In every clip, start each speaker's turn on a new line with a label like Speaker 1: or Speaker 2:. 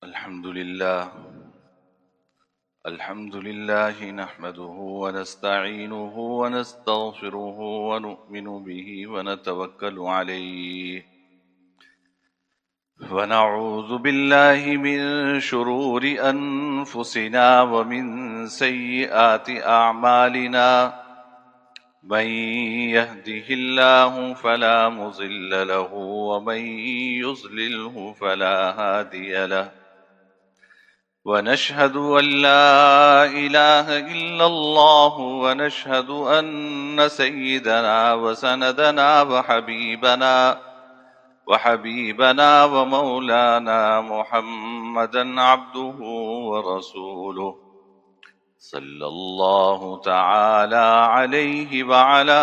Speaker 1: الحمد لله نحمده ونستعينه ونستغفره ونؤمن به ونتوكل عليه ونعوذ بالله من شرور أنفسنا ومن سيئات أعمالنا من يهده الله فلا مضل له ومن يضلله فلا هادي له ونشهد أن لا إله إلا الله ونشهد أن سيدنا وسندنا وحبيبنا ومولانا محمدا عبده ورسوله صلى الله تعالى عليه وعلى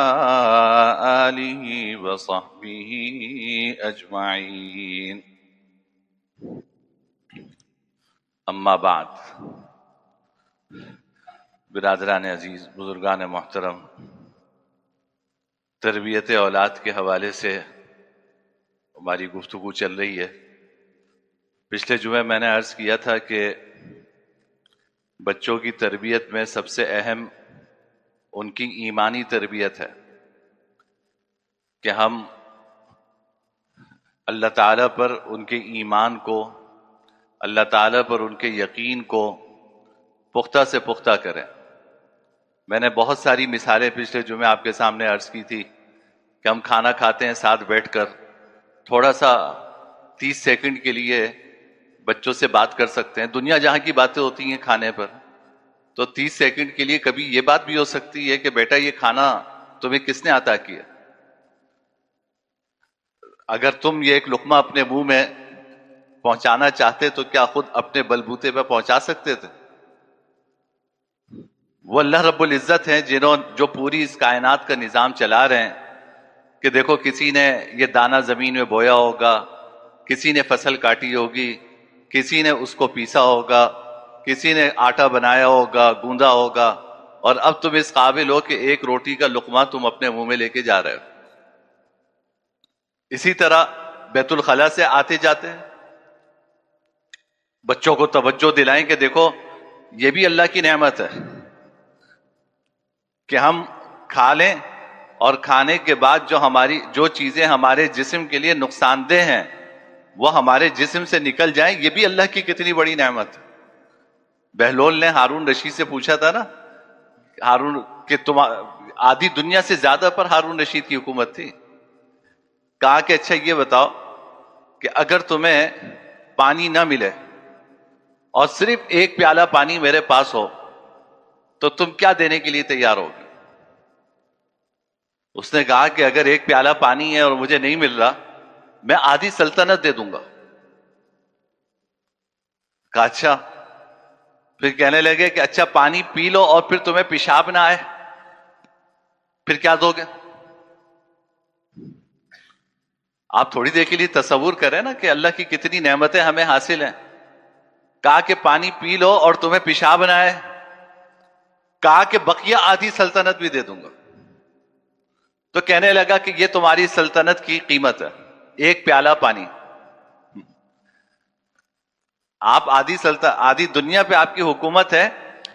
Speaker 1: آله وصحبه أجمعين اما بعد، برادران عزیز، بزرگان محترم، تربیت اولاد کے حوالے سے ہماری گفتگو چل رہی ہے۔ پچھلے جمعے میں نے عرض کیا تھا کہ بچوں کی تربیت میں سب سے اہم ان کی ایمانی تربیت ہے کہ ہم اللہ تعالیٰ پر ان کے ایمان کو، اللہ تعالیٰ پر ان کے یقین کو پختہ سے پختہ کریں۔ میں نے بہت ساری مثالیں پچھلے جمعے آپ کے سامنے عرض کی تھی کہ ہم کھانا کھاتے ہیں، ساتھ بیٹھ کر تھوڑا سا 30 سیکنڈ کے لیے بچوں سے بات کر سکتے ہیں۔ دنیا جہاں کی باتیں ہوتی ہیں کھانے پر، تو 30 سیکنڈ کے لیے کبھی یہ بات بھی ہو سکتی ہے کہ بیٹا یہ کھانا تمہیں کس نے عطا کیا؟ اگر تم یہ ایک لقمہ اپنے منہ میں پہنچانا چاہتے تو کیا خود اپنے بلبوتے پہ پہنچا سکتے تھے؟ وہ اللہ رب العزت ہیں جو پوری اس کائنات کا نظام چلا رہے ہیں کہ دیکھو کسی نے یہ دانہ زمین میں بویا ہوگا، کسی نے فصل کاٹی ہوگی، کسی نے اس کو پیسا ہوگا، کسی نے آٹا بنایا ہوگا، گوندا ہوگا، اور اب تم اس قابل ہو کہ ایک روٹی کا لقمہ تم اپنے منہ میں لے کے جا رہے ہو۔ اسی طرح بیت الخلاء سے آتے جاتے ہیں، بچوں کو توجہ دلائیں کہ دیکھو یہ بھی اللہ کی نعمت ہے کہ ہم کھا لیں، اور کھانے کے بعد جو چیزیں ہمارے جسم کے لیے نقصان دہ ہیں وہ ہمارے جسم سے نکل جائیں، یہ بھی اللہ کی کتنی بڑی نعمت ہے۔ بہلول نے ہارون رشید سے پوچھا تھا نا، ہارون کہ تم آدھی دنیا سے زیادہ پر ہارون رشید کی حکومت تھی، کہا کہ اچھا یہ بتاؤ کہ اگر تمہیں پانی نہ ملے اور صرف ایک پیالہ پانی میرے پاس ہو تو تم کیا دینے کے لیے تیار ہوگے؟ اس نے کہا کہ اگر ایک پیالہ پانی ہے اور مجھے نہیں مل رہا، میں آدھی سلطنت دے دوں گا۔ کہا اچھا، پھر کہنے لگے کہ اچھا پانی پی لو اور پھر تمہیں پیشاب نہ آئے، پھر کیا دو گے؟ آپ تھوڑی دیر کے لیے تصور کریں نا کہ اللہ کی کتنی نعمتیں ہمیں حاصل ہیں۔ کہا کہ پانی پی لو اور تمہیں پیشاب نہ آئے، کہا کہ بقیہ آدھی سلطنت بھی دے دوں گا۔ تو کہنے لگا کہ یہ تمہاری سلطنت کی قیمت ہے، ایک پیالہ پانی۔ آپ آدھی دنیا پہ آپ کی حکومت ہے،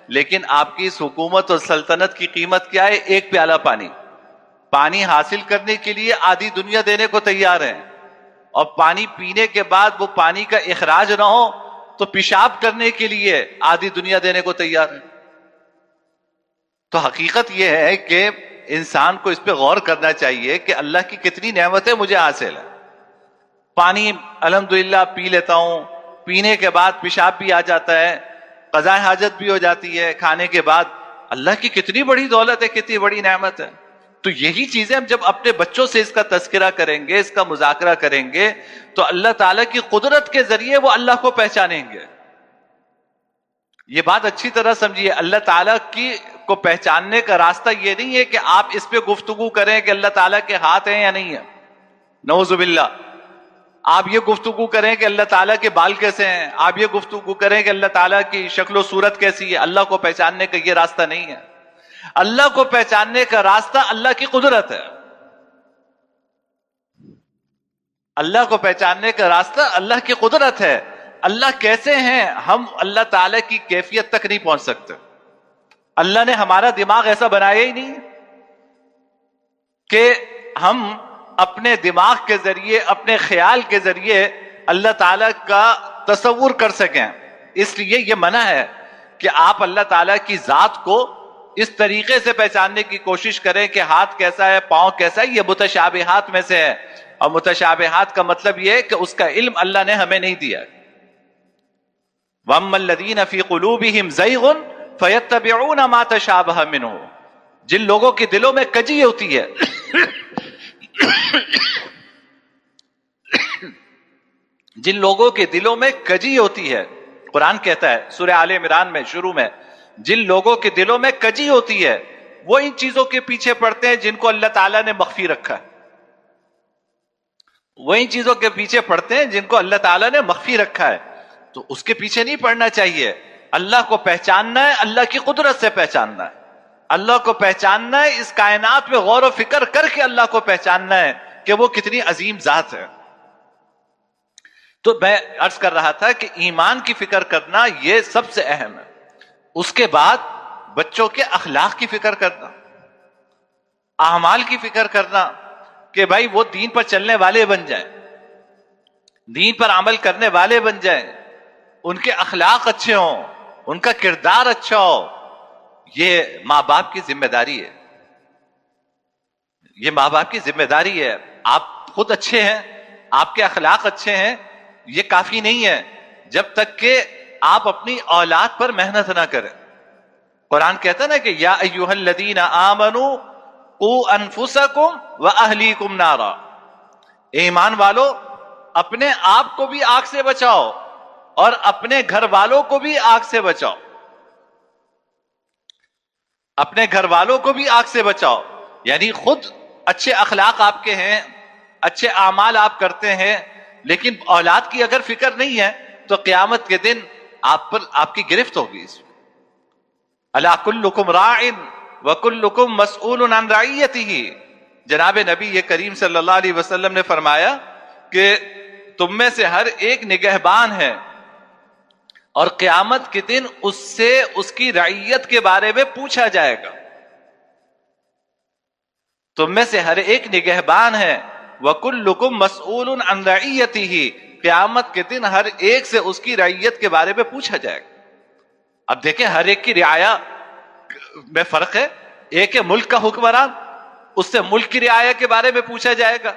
Speaker 1: لیکن آپ کی اس حکومت اور سلطنت کی قیمت کیا ہے؟ ایک پیالہ پانی۔ پانی حاصل کرنے کے لیے آدھی دنیا دینے کو تیار ہے، اور پانی پینے کے بعد وہ پانی کا اخراج نہ ہو تو پیشاب کرنے کے لیے آدھی دنیا دینے کو تیار ہے۔ تو حقیقت یہ ہے کہ انسان کو اس پہ غور کرنا چاہیے کہ اللہ کی کتنی نعمتیں مجھے حاصل ہیں۔ پانی الحمدللہ پی لیتا ہوں، پینے کے بعد پیشاب بھی آ جاتا ہے، قضاء حاجت بھی ہو جاتی ہے کھانے کے بعد۔ اللہ کی کتنی بڑی دولت ہے، کتنی بڑی نعمت ہے۔ تو یہی چیزیں ہم جب اپنے بچوں سے اس کا تذکرہ کریں گے، اس کا مذاکرہ کریں گے، تو اللہ تعالیٰ کی قدرت کے ذریعے وہ اللہ کو پہچانیں گے۔ یہ بات اچھی طرح سمجھیے، اللہ تعالیٰ کو پہچاننے کا راستہ یہ نہیں ہے کہ آپ اس پہ گفتگو کریں کہ اللہ تعالیٰ کے ہاتھ ہیں یا نہیں ہے، نعوذ باللہ۔ آپ یہ گفتگو کریں کہ اللہ تعالیٰ کے بال کیسے ہیں، آپ یہ گفتگو کریں کہ اللہ تعالیٰ کی شکل و صورت کیسی ہے۔ اللہ کو پہچاننے کا یہ راستہ نہیں ہے۔ اللہ کو پہچاننے کا راستہ اللہ کی قدرت ہے۔ اللہ کو پہچاننے کا راستہ اللہ کی قدرت ہے۔ اللہ کیسے ہیں ہم اللہ تعالی کی کیفیت تک نہیں پہنچ سکتے. اللہ نے ہمارا دماغ ایسا بنایا ہی نہیں کہ ہم اپنے دماغ کے ذریعے اپنے خیال کے ذریعے اللہ تعالی کا تصور کر سکیں. اس لیے یہ منع ہے کہ آپ اللہ تعالیٰ کی ذات کو اس طریقے سے پہچاننے کی کوشش کریں کہ ہاتھ کیسا ہے، پاؤں کیسا ہے. یہ متشابہات میں سے ہے، اور متشابہات کا مطلب یہ ہے کہ اس کا علم اللہ نے ہمیں نہیں دیا. وَأَمَّا الَّذِينَ فِي قُلُوبِهِمْ زَيْغٌ فَيَتَّبِعُونَ مَا تَشَابَهَ مِنْهُ. جن لوگوں کے دلوں میں کجی ہوتی ہے جن لوگوں کے دلوں میں کجی ہوتی ہے، قرآن کہتا ہے سورہ آل عمران میں شروع میں، جن لوگوں کے دلوں میں کجی ہوتی ہے وہ ان چیزوں کے پیچھے پڑتے ہیں جن کو اللہ تعالیٰ نے مخفی رکھا ہے. وہ ان چیزوں کے پیچھے پڑتے ہیں جن کو اللہ تعالیٰ نے مخفی رکھا ہے. تو اس کے پیچھے نہیں پڑنا چاہیے. اللہ کو پہچاننا ہے، اللہ کی قدرت سے پہچاننا ہے. اللہ کو پہچاننا ہے، اس کائنات میں غور و فکر کر کے اللہ کو پہچاننا ہے کہ وہ کتنی عظیم ذات ہے. تو میں عرض کر رہا تھا کہ ایمان کی فکر کرنا یہ سب سے اہم ہے. اس کے بعد بچوں کے اخلاق کی فکر کرنا، اعمال کی فکر کرنا کہ بھائی وہ دین پر چلنے والے بن جائیں، دین پر عمل کرنے والے بن جائیں، ان کے اخلاق اچھے ہوں، ان کا کردار اچھا ہو. یہ ماں باپ کی ذمہ داری ہے. یہ ماں باپ کی ذمہ داری ہے. آپ خود اچھے ہیں، آپ کے اخلاق اچھے ہیں، یہ کافی نہیں ہے جب تک کہ آپ اپنی اولاد پر محنت نہ کریں. قرآن کہتا ہے نا کہ یا ایھا الذین آمنوا قوا انفسکم واہلیکم نارا. ایمان والو اپنے آپ کو بھی آگ سے بچاؤ اور اپنے گھر والوں کو بھی آگ سے بچاؤ. اپنے گھر والوں کو بھی آگ سے بچاؤ، یعنی خود اچھے اخلاق آپ کے ہیں، اچھے اعمال آپ کرتے ہیں، لیکن اولاد کی اگر فکر نہیں ہے تو قیامت کے دن آپ پر آپ کی گرفت ہوگی. اس میں الا کلکم راع وکلکم مسئول عن رعیتہ. جناب نبی کریم صلی اللہ علیہ وسلم نے فرمایا کہ تم میں سے ہر ایک نگہبان ہے اور قیامت کے دن اس سے اس کی رعیت کے بارے میں پوچھا جائے گا. تم میں سے ہر ایک نگہبان ہے وَكُلُّكُمْ مَسْئُولٌ عَنْ رَعِيَّتِهِ. قیامت کے دن ہر ایک سے اس کی رعیت کے بارے میں پوچھا جائے گا. اب دیکھیں ہر ایک کی رعایا میں فرق ہے. ایک ہے ملک کا حکمران، اس سے ملک کی رعایا کے بارے میں پوچھا جائے گا.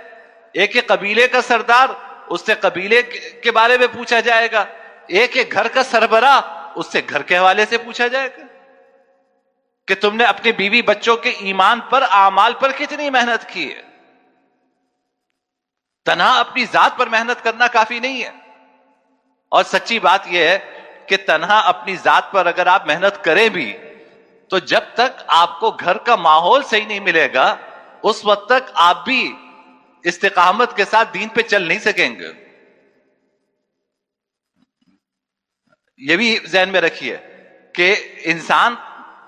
Speaker 1: ایک ہے قبیلے کا سردار، اس سے قبیلے کے بارے میں پوچھا جائے گا. ایک ہے گھر کا سربراہ، اس سے گھر کے حوالے سے پوچھا جائے گا کہ تم نے اپنے بیوی بچوں کے ایمان پر، اعمال پر کتنی محنت کی ہے. تنہا اپنی ذات پر محنت کرنا کافی نہیں ہے. اور سچی بات یہ ہے کہ تنہا اپنی ذات پر اگر آپ محنت کریں بھی تو جب تک آپ کو گھر کا ماحول صحیح نہیں ملے گا اس وقت تک آپ بھی استقامت کے ساتھ دین پہ چل نہیں سکیں گے. یہ بھی ذہن میں رکھیے کہ انسان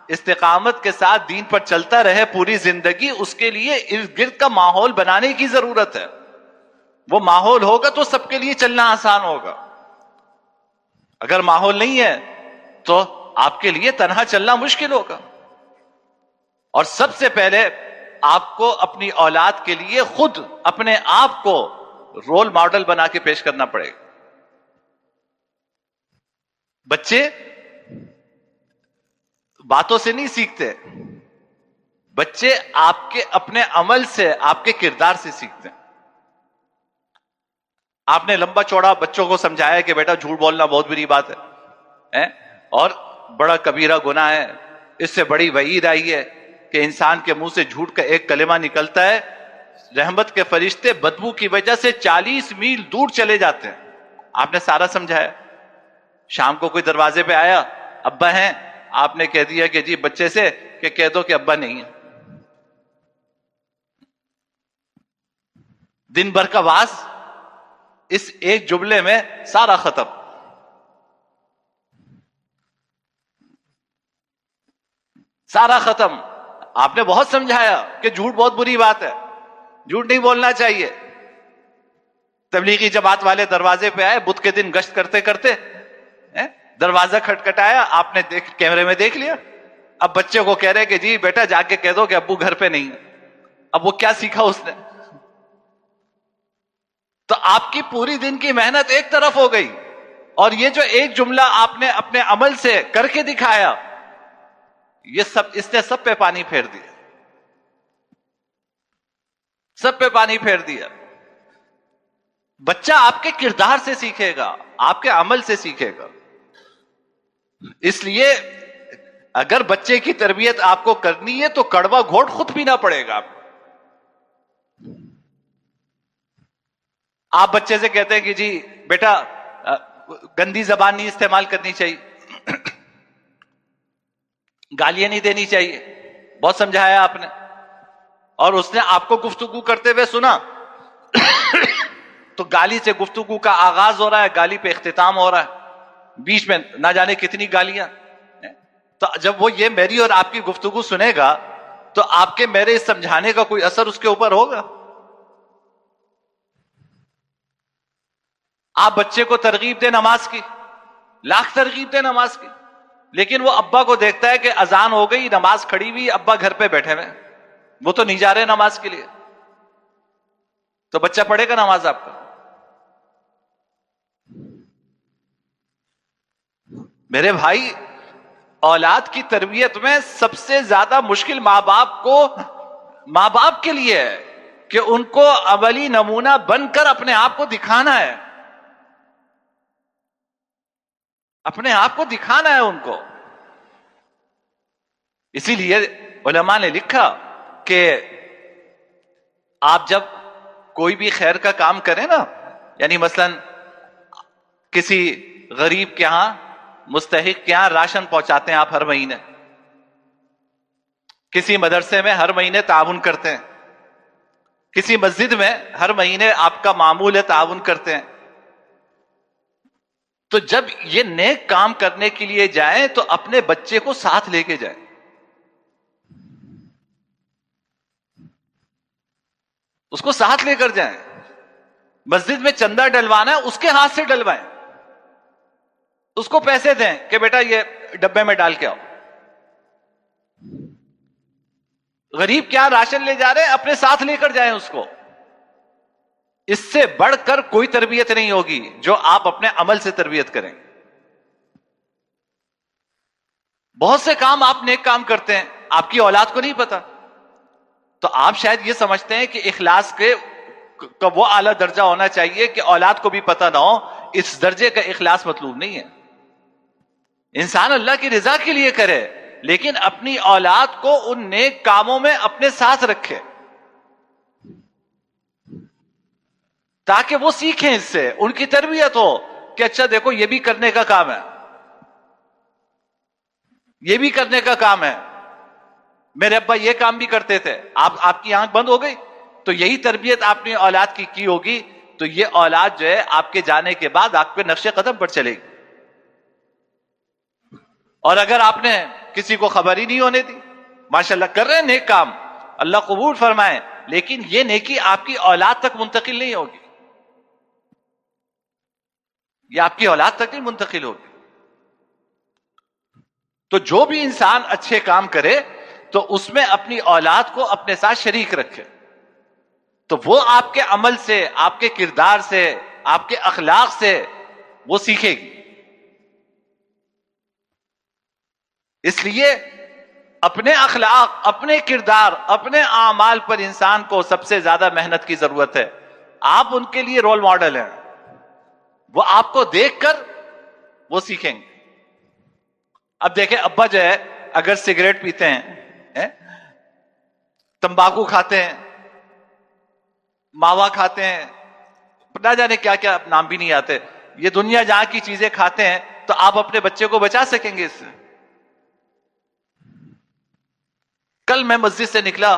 Speaker 1: استقامت کے ساتھ دین پر چلتا رہے پوری زندگی، اس کے لیے ارد گرد کا ماحول بنانے کی ضرورت ہے. وہ ماحول ہوگا تو سب کے لیے چلنا آسان ہوگا. اگر ماحول نہیں ہے تو آپ کے لیے تنہا چلنا مشکل ہوگا. اور سب سے پہلے آپ کو اپنی اولاد کے لیے خود اپنے آپ کو رول ماڈل بنا کے پیش کرنا پڑے گا. بچے باتوں سے نہیں سیکھتے، بچے آپ کے اپنے عمل سے، آپ کے کردار سے سیکھتے ہیں. آپ نے لمبا چوڑا بچوں کو سمجھایا کہ بیٹا جھوٹ بولنا بہت بری بات ہے اور بڑا کبیرہ گناہ ہے، اس سے بڑی وعید آئی ہے کہ انسان کے منہ سے جھوٹ کا ایک کلمہ نکلتا ہے، رحمت کے فرشتے بدبو کی وجہ سے 40 میل دور چلے جاتے ہیں. آپ نے سارا سمجھایا. شام کو کوئی دروازے پہ آیا، ابا ہیں، آپ نے کہہ دیا کہ جی بچے سے کہ کہہ دو کہ ابا نہیں ہے. دن بھر کا واز اس ایک جملے میں سارا ختم. سارا ختم. آپ نے بہت سمجھایا کہ جھوٹ بہت بری بات ہے، جھوٹ نہیں بولنا چاہیے. تبلیغی جماعت والے دروازے پہ آئے بدھ کے دن گشت کرتے کرتے، دروازہ کھٹکھٹایا، آپ نے کیمرے میں دیکھ لیا. اب بچے کو کہہ رہے کہ جی بیٹا جا کے کہہ دو کہ ابو گھر پہ نہیں ہے. اب وہ کیا سیکھا اس نے؟ تو آپ کی پوری دن کی محنت ایک طرف ہو گئی، اور یہ جو ایک جملہ آپ نے اپنے عمل سے کر کے دکھایا، یہ سب اس نے سب پہ پانی پھیر دیا، سب پہ پانی پھیر دیا. بچہ آپ کے کردار سے سیکھے گا، آپ کے عمل سے سیکھے گا. اس لیے اگر بچے کی تربیت آپ کو کرنی ہے تو کڑوا گھونٹ خود پینا پڑے گا. آپ بچے سے کہتے ہیں کہ جی بیٹا گندی زبان نہیں استعمال کرنی چاہیے، گالیاں نہیں دینی چاہیے، بہت سمجھایا آپ نے، اور اس نے آپ کو گفتگو کرتے ہوئے سنا تو گالی سے گفتگو کا آغاز ہو رہا ہے، گالی پہ اختتام ہو رہا ہے، بیچ میں نہ جانے کتنی گالیاں. تو جب وہ یہ میری اور آپ کی گفتگو سنے گا تو آپ کے میرے سمجھانے کا کوئی اثر اس کے اوپر ہوگا؟ آپ بچے کو ترغیب دیں نماز کی، لاکھ ترغیب دیں نماز کی، لیکن وہ ابا کو دیکھتا ہے کہ اذان ہو گئی، نماز کھڑی ہوئی، ابا گھر پہ بیٹھے ہوئے، وہ تو نہیں جا رہے نماز کے لیے، تو بچہ پڑھے گا نماز آپ کا؟ میرے بھائی، اولاد کی تربیت میں سب سے زیادہ مشکل ماں باپ کے لیے ہے کہ ان کو عملی نمونہ بن کر اپنے آپ کو دکھانا ہے، اپنے آپ کو دکھانا ہے ان کو. اسی لیے علماء نے لکھا کہ آپ جب کوئی بھی خیر کا کام کریں نا، یعنی مثلا کسی غریب کے ہاں، مستحق کے یہاں راشن پہنچاتے ہیں آپ ہر مہینے، کسی مدرسے میں ہر مہینے تعاون کرتے ہیں، کسی مسجد میں ہر مہینے آپ کا معمول ہے تعاون کرتے ہیں، تو جب یہ نیک کام کرنے کے لیے جائیں تو اپنے بچے کو ساتھ لے کے جائیں. اس کو ساتھ لے کر جائیں. مسجد میں چندہ ڈلوانا ہے اس کے ہاتھ سے ڈلوائیں، اس کو پیسے دیں کہ بیٹا یہ ڈبے میں ڈال کے آؤ. غریب کیا راشن لے جا رہے ہیں، اپنے ساتھ لے کر جائیں اس کو. اس سے بڑھ کر کوئی تربیت نہیں ہوگی جو آپ اپنے عمل سے تربیت کریں. بہت سے کام آپ نیک کام کرتے ہیں، آپ کی اولاد کو نہیں پتا، تو آپ شاید یہ سمجھتے ہیں کہ اخلاص کا وہ اعلیٰ درجہ ہونا چاہیے کہ اولاد کو بھی پتہ نہ ہو. اس درجے کا اخلاص مطلوب نہیں ہے. انسان اللہ کی رضا کے لیے کرے، لیکن اپنی اولاد کو ان نیک کاموں میں اپنے ساتھ رکھے تاکہ وہ سیکھیں، اس سے ان کی تربیت ہو کہ اچھا دیکھو یہ بھی کرنے کا کام ہے، یہ بھی کرنے کا کام ہے. میرے ابا یہ کام بھی کرتے تھے، آپ کی آنکھ بند ہو گئی تو یہی تربیت آپ نے اولاد کی ہوگی، تو یہ اولاد جو ہے آپ کے جانے کے بعد آپ کے نقش قدم پر چلے گی. اور اگر آپ نے کسی کو خبر ہی نہیں ہونے دی، ماشاءاللہ کر رہے ہیں نیک کام، اللہ قبول فرمائے، لیکن یہ نیکی آپ کی اولاد تک منتقل نہیں ہوگی، یہ آپ کی اولاد تک نہیں منتقل ہوگی. تو جو بھی انسان اچھے کام کرے تو اس میں اپنی اولاد کو اپنے ساتھ شریک رکھے، تو وہ آپ کے عمل سے، آپ کے کردار سے، آپ کے اخلاق سے وہ سیکھے گی. اس لیے اپنے اخلاق، اپنے کردار، اپنے اعمال پر انسان کو سب سے زیادہ محنت کی ضرورت ہے. آپ ان کے لیے رول ماڈل ہیں، وہ آپ کو دیکھ کر وہ سیکھیں گے. اب دیکھیں ابا جو ہے اگر سگریٹ پیتے ہیں، تمباکو کھاتے ہیں، ماوا کھاتے ہیں، نہ جانے کیا کیا نام بھی نہیں آتے، یہ دنیا جہاں کی چیزیں کھاتے ہیں، تو آپ اپنے بچے کو بچا سکیں گے اس سے؟ کل میں مسجد سے نکلا،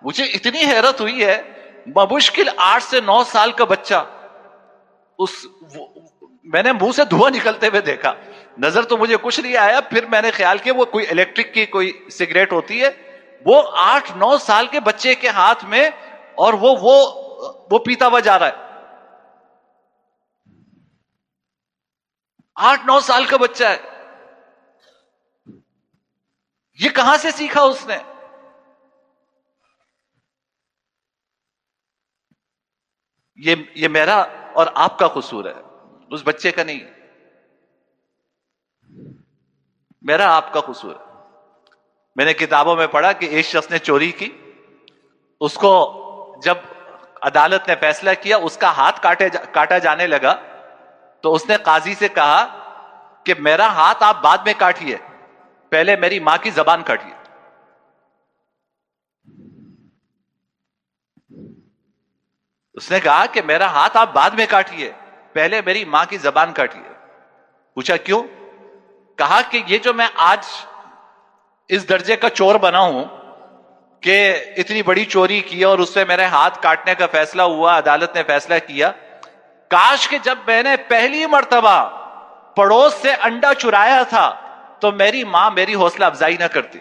Speaker 1: مجھے اتنی حیرت ہوئی ہے، بمشکل 8 سے 9 سال کا بچہ، میں نے منہ سے دھواں نکلتے ہوئے دیکھا، نظر تو مجھے کچھ نہیں آیا، پھر میں نے خیال کیا وہ کوئی الیکٹرک کی کوئی سگریٹ ہوتی ہے، وہ 8-9 سال کے بچے کے ہاتھ میں، اور وہ پیتا ہوا جا رہا ہے. 8-9 سال کا بچہ ہے. یہ کہاں سے سیکھا اس نے؟ یہ میرا اور آپ کا قصور ہے، اس بچے کا نہیں. میرا آپ کا قصور ہے. میں نے کتابوں میں پڑھا کہ ایک شخص نے چوری کی، اس کو جب عدالت نے فیصلہ کیا اس کا ہاتھ کاٹا جانے لگا، تو اس نے قاضی سے کہا کہ میرا ہاتھ آپ بعد میں کاٹیے، پہلے میری ماں کی زبان کاٹیے. اس نے کہا کہ میرا ہاتھ آپ بعد میں کاٹیے، پہلے میری ماں کی زبان کاٹیے. پوچھا کیوں؟ کہا کہ یہ جو میں آج اس درجے کا چور بنا ہوں کہ اتنی بڑی چوری کی اور اس سے میرے ہاتھ کاٹنے کا فیصلہ ہوا، عدالت نے فیصلہ کیا، کاش کہ جب میں نے پہلی مرتبہ پڑوس سے انڈا چرایا تھا تو میری ماں میری حوصلہ افزائی نہ کرتی.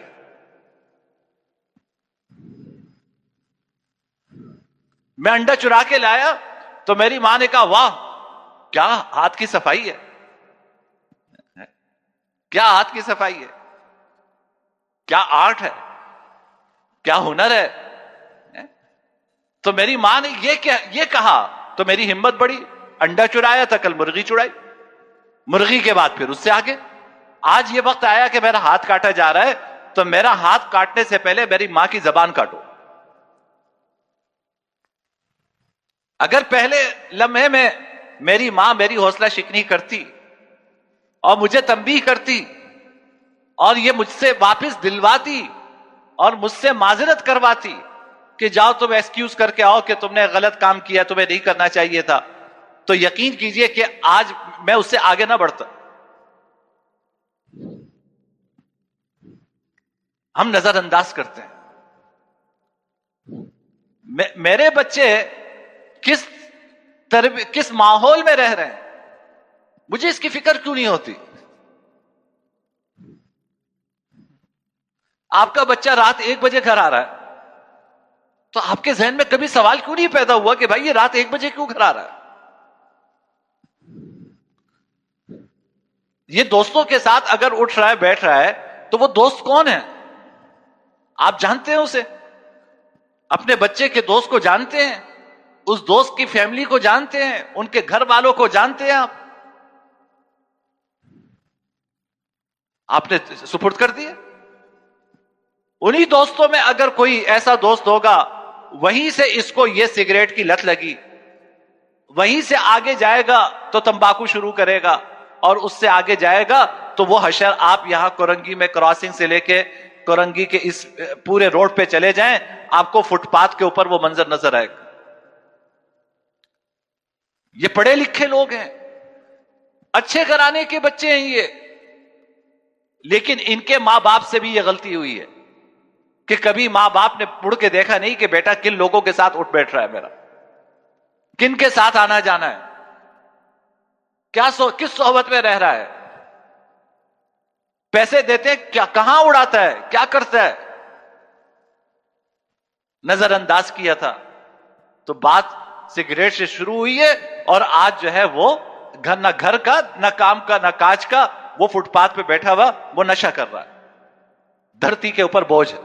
Speaker 1: میں انڈا چرا کے لایا تو میری ماں نے کہا واہ کیا ہاتھ کی صفائی ہے، کیا ہاتھ کی صفائی ہے، کیا آرٹ ہے، کیا ہنر ہے. تو میری ماں نے یہ کہا تو میری ہمت بڑی، انڈا چرایا تھا، کل مرغی چڑائی، مرغی کے بعد پھر اس سے آگے. آج یہ وقت آیا کہ میرا ہاتھ کاٹا جا رہا ہے تو میرا ہاتھ کاٹنے سے پہلے میری ماں کی زبان کاٹو. اگر پہلے لمحے میں میری ماں میری حوصلہ شکنی کرتی اور مجھے تنبیہ کرتی اور یہ مجھ سے واپس دلواتی اور مجھ سے معذرت کرواتی کہ جاؤ تم ایکسکیوز کر کے آؤ کہ تم نے غلط کام کیا، تمہیں نہیں کرنا چاہیے تھا، تو یقین کیجئے کہ آج میں اس سے آگے نہ بڑھتا. ہم نظر انداز کرتے ہیں. میرے بچے کس ماحول میں رہ رہے ہیں، مجھے اس کی فکر کیوں نہیں ہوتی؟ آپ کا بچہ رات 1 بجے گھر آ رہا ہے تو آپ کے ذہن میں کبھی سوال کیوں نہیں پیدا ہوا کہ بھائی یہ رات 1 بجے کیوں گھر آ رہا ہے؟ یہ دوستوں کے ساتھ اگر اٹھ رہا ہے بیٹھ رہا ہے تو وہ دوست کون ہے؟ آپ جانتے ہیں اسے، اپنے بچے کے دوست کو جانتے ہیں، اس دوست کی فیملی کو جانتے ہیں، ان کے گھر والوں کو جانتے ہیں. آپ نے سپرد کر دیا. انہی دوستوں میں اگر کوئی ایسا دوست ہوگا وہیں سے اس کو یہ سگریٹ کی لت لگی، وہیں سے آگے جائے گا تو تمباکو شروع کرے گا، اور اس سے آگے جائے گا تو وہ حشر آپ یہاں کورنگی میں کراسنگ سے لے کے کورنگی کے اس پورے روڈ پہ چلے جائیں، آپ کو فٹ پاتھ کے اوپر وہ منظر نظر آئے گا. یہ پڑھے لکھے لوگ ہیں، اچھے گھرانے کے بچے ہیں یہ، لیکن ان کے ماں باپ سے بھی یہ غلطی ہوئی ہے کہ کبھی ماں باپ نے مڑ کے دیکھا نہیں کہ بیٹا کن لوگوں کے ساتھ اٹھ بیٹھ رہا ہے میرا، کن کے ساتھ آنا جانا ہے، کس صحبت میں رہ رہا ہے، پیسے دیتے کیا، کہاں اڑاتا ہے، کیا کرتا ہے. نظر انداز کیا تھا تو بات سگریٹ سے شروع ہوئی ہے، اور آج جو ہے وہ نہ گھر کا نہ کام کا نہ کاج کا، وہ فٹ پاتھ پہ بیٹھا ہوا وہ نشہ کر رہا ہے، دھرتی کے اوپر بوجھ ہے.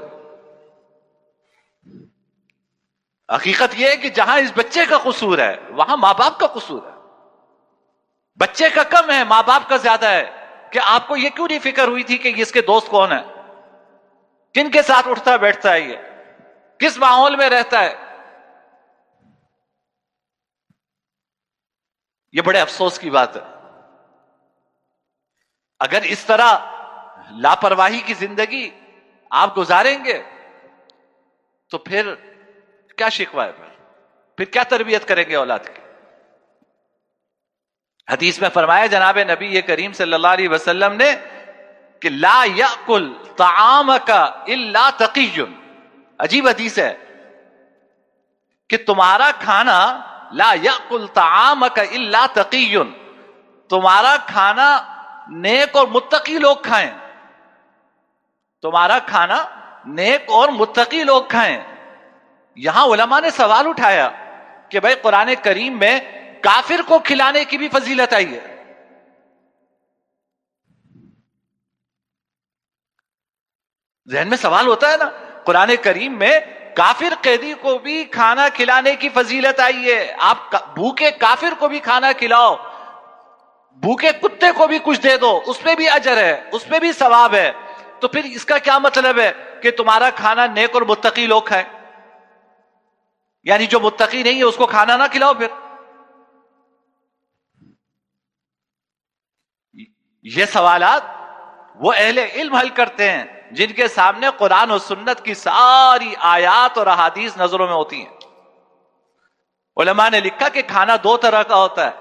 Speaker 1: حقیقت یہ ہے کہ جہاں اس بچے کا قصور ہے وہاں ماں باپ کا قصور ہے. بچے کا کم ہے، ماں باپ کا زیادہ ہے. کہ آپ کو یہ کیوں نہیں فکر ہوئی تھی کہ اس کے دوست کون ہیں، کن کے ساتھ اٹھتا بیٹھتا ہے، یہ کس ماحول میں رہتا ہے. یہ بڑے افسوس کی بات ہے. اگر اس طرح لاپرواہی کی زندگی آپ گزاریں گے تو پھر کیا شکوہ ہے، پھر کیا تربیت کریں گے اولاد کی. حدیث میں فرمایا جناب نبی کریم صلی اللہ علیہ وسلم نے کہ لا یأکل طعامک الا تقی. عجیب حدیث ہے کہ تمہارا کھانا، لا یأکل طعامک الا تقی، تمہارا کھانا نیک اور متقی لوگ کھائیں، تمہارا کھانا نیک اور متقی لوگ کھائیں. یہاں علماء نے سوال اٹھایا کہ بھائی قرآن کریم میں کافر کو کھلانے کی بھی فضیلت آئی ہے. ذہن میں سوال ہوتا ہے نا. قرآن کریم میں کافر قیدی کو بھی کھانا کھلانے کی فضیلت آئی ہے. آپ بھوکے کافر کو بھی کھانا کھلاؤ, بھوکے کتے کو بھی کچھ دے دو, اس پہ بھی اجر ہے, اس پہ بھی ثواب ہے. تو پھر اس کا کیا مطلب ہے کہ تمہارا کھانا نیک اور متقی لوگ کھائیں؟ یعنی جو متقی نہیں ہے اس کو کھانا نہ کھلاؤ. پھر یہ سوالات وہ اہل علم حل کرتے ہیں جن کے سامنے قرآن و سنت کی ساری آیات اور احادیث نظروں میں ہوتی ہیں. علماء نے لکھا کہ کھانا دو طرح کا ہوتا ہے.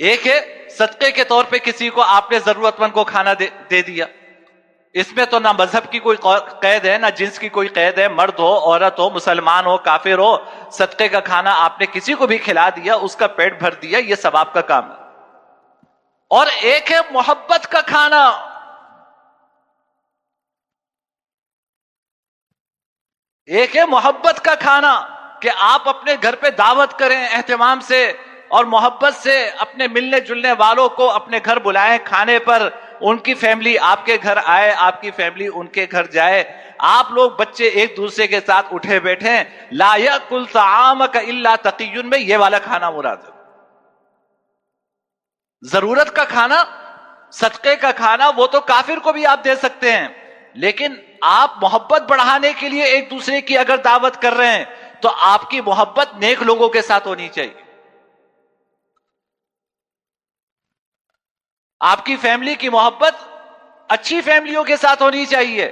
Speaker 1: ایک ہے صدقے کے طور پہ کسی کو آپ نے ضرورت مند کو کھانا دے دیا. اس میں تو نہ مذہب کی کوئی قید ہے, نہ جنس کی کوئی قید ہے. مرد ہو, عورت ہو, مسلمان ہو, کافر ہو, صدقے کا کھانا آپ نے کسی کو بھی کھلا دیا, اس کا پیٹ بھر دیا, یہ ثواب کا کام ہے. اور ایک ہے محبت کا کھانا. ایک ہے محبت کا کھانا کہ آپ اپنے گھر پہ دعوت کریں اہتمام سے اور محبت سے, اپنے ملنے جلنے والوں کو اپنے گھر بلائیں کھانے پر. ان کی فیملی آپ کے گھر آئے, آپ کی فیملی ان کے گھر جائے. آپ لوگ بچے ایک دوسرے کے ساتھ اٹھے بیٹھیں. لا یاکل طعامک الا تقی میں یہ والا کھانا مراد ہے. ضرورت کا کھانا, صدقے کا کھانا, وہ تو کافر کو بھی آپ دے سکتے ہیں, لیکن آپ محبت بڑھانے کے لیے ایک دوسرے کی اگر دعوت کر رہے ہیں تو آپ کی محبت نیک لوگوں کے ساتھ ہونی چاہیے. آپ کی فیملی کی محبت اچھی فیملیوں کے ساتھ ہونی چاہیے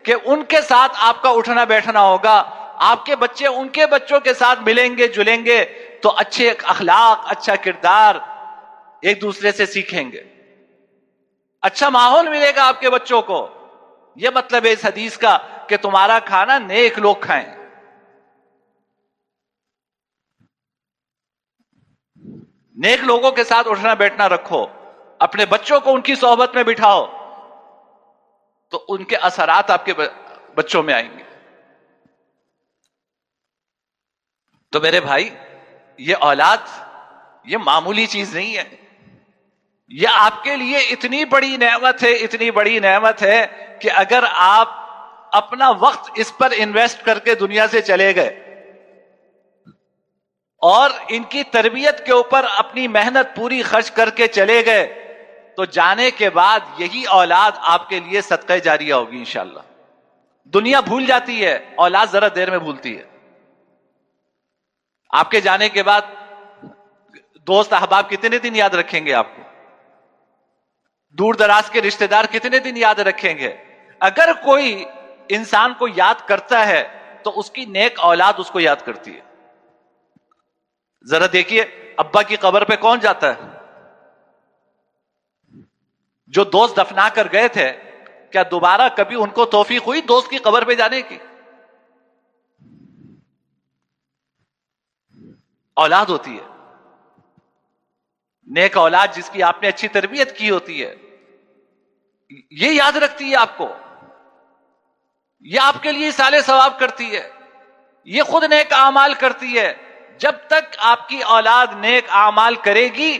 Speaker 1: کہ ان کے ساتھ آپ کا اٹھنا بیٹھنا ہوگا. آپ کے بچے ان کے بچوں کے ساتھ ملیں گے جلیں گے تو اچھے اخلاق, اچھا کردار ایک دوسرے سے سیکھیں گے, اچھا ماحول ملے گا آپ کے بچوں کو. یہ مطلب ہے اس حدیث کا کہ تمہارا کھانا نیک لوگ کھائیں. نیک لوگوں کے ساتھ اٹھنا بیٹھنا رکھو, اپنے بچوں کو ان کی صحبت میں بٹھاؤ تو ان کے اثرات آپ کے بچوں میں آئیں گے. تو میرے بھائی, یہ اولاد یہ معمولی چیز نہیں ہے. یہ آپ کے لیے اتنی بڑی نعمت ہے, اتنی بڑی نعمت ہے کہ اگر آپ اپنا وقت اس پر انویسٹ کر کے دنیا سے چلے گئے اور ان کی تربیت کے اوپر اپنی محنت پوری خرچ کر کے چلے گئے تو جانے کے بعد یہی اولاد آپ کے لیے صدقہ جاریہ ہوگی انشاءاللہ. دنیا بھول جاتی ہے, اولاد ذرا دیر میں بھولتی ہے. آپ کے جانے کے بعد دوست احباب کتنے دن یاد رکھیں گے آپ کو؟ دور دراز کے رشتہ دار کتنے دن یاد رکھیں گے؟ اگر کوئی انسان کو یاد کرتا ہے تو اس کی نیک اولاد اس کو یاد کرتی ہے. ذرا دیکھیے, ابا کی قبر پہ کون جاتا ہے؟ جو دوست دفنا کر گئے تھے, کیا دوبارہ کبھی ان کو توفیق ہوئی دوست کی قبر پہ جانے کی؟ اولاد ہوتی ہے, نیک اولاد جس کی آپ نے اچھی تربیت کی ہوتی ہے, یہ یاد رکھتی ہے آپ کو, یہ آپ کے لیے سالے ثواب کرتی ہے, یہ خود نیک اعمال کرتی ہے. جب تک آپ کی اولاد نیک اعمال کرے گی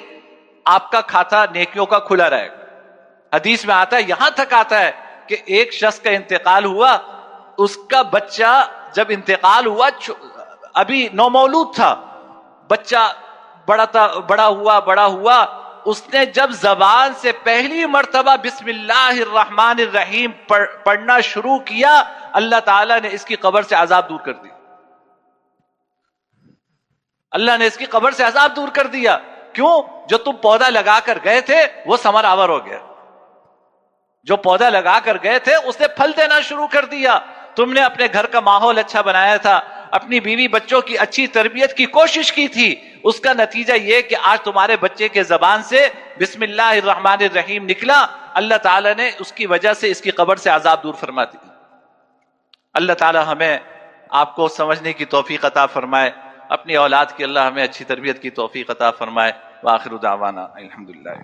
Speaker 1: آپ کا کھاتا نیکیوں کا کھلا رہے گا. حدیث میں آتا ہے, یہاں تک آتا ہے کہ ایک شخص کا انتقال ہوا, اس کا بچہ جب انتقال ہوا ابھی نومولود تھا, بچہ بڑا ہوا, اس نے جب زبان سے پہلی مرتبہ بسم اللہ الرحمن الرحیم پڑھنا شروع کیا, اللہ تعالیٰ نے اس کی قبر سے عذاب دور کر دیا. اللہ نے اس کی قبر سے عذاب دور کر دیا. کیوں؟ جو تم پودا لگا کر گئے تھے وہ ثمر آور ہو گیا. جو پودا لگا کر گئے تھے اس نے پھل دینا شروع کر دیا. تم نے اپنے گھر کا ماحول اچھا بنایا تھا, اپنی بیوی بچوں کی اچھی تربیت کی کوشش کی تھی, اس کا نتیجہ یہ کہ آج تمہارے بچے کے زبان سے بسم اللہ الرحمن الرحیم نکلا. اللہ تعالیٰ نے اس کی وجہ سے اس کی قبر سے عذاب دور فرما دی. اللہ تعالیٰ ہمیں آپ کو سمجھنے کی توفیق عطا فرمائے, اپنی اولاد کی اللہ ہمیں اچھی تربیت کی توفیق عطا فرمائے. وآخر دعوانا الحمدللہ.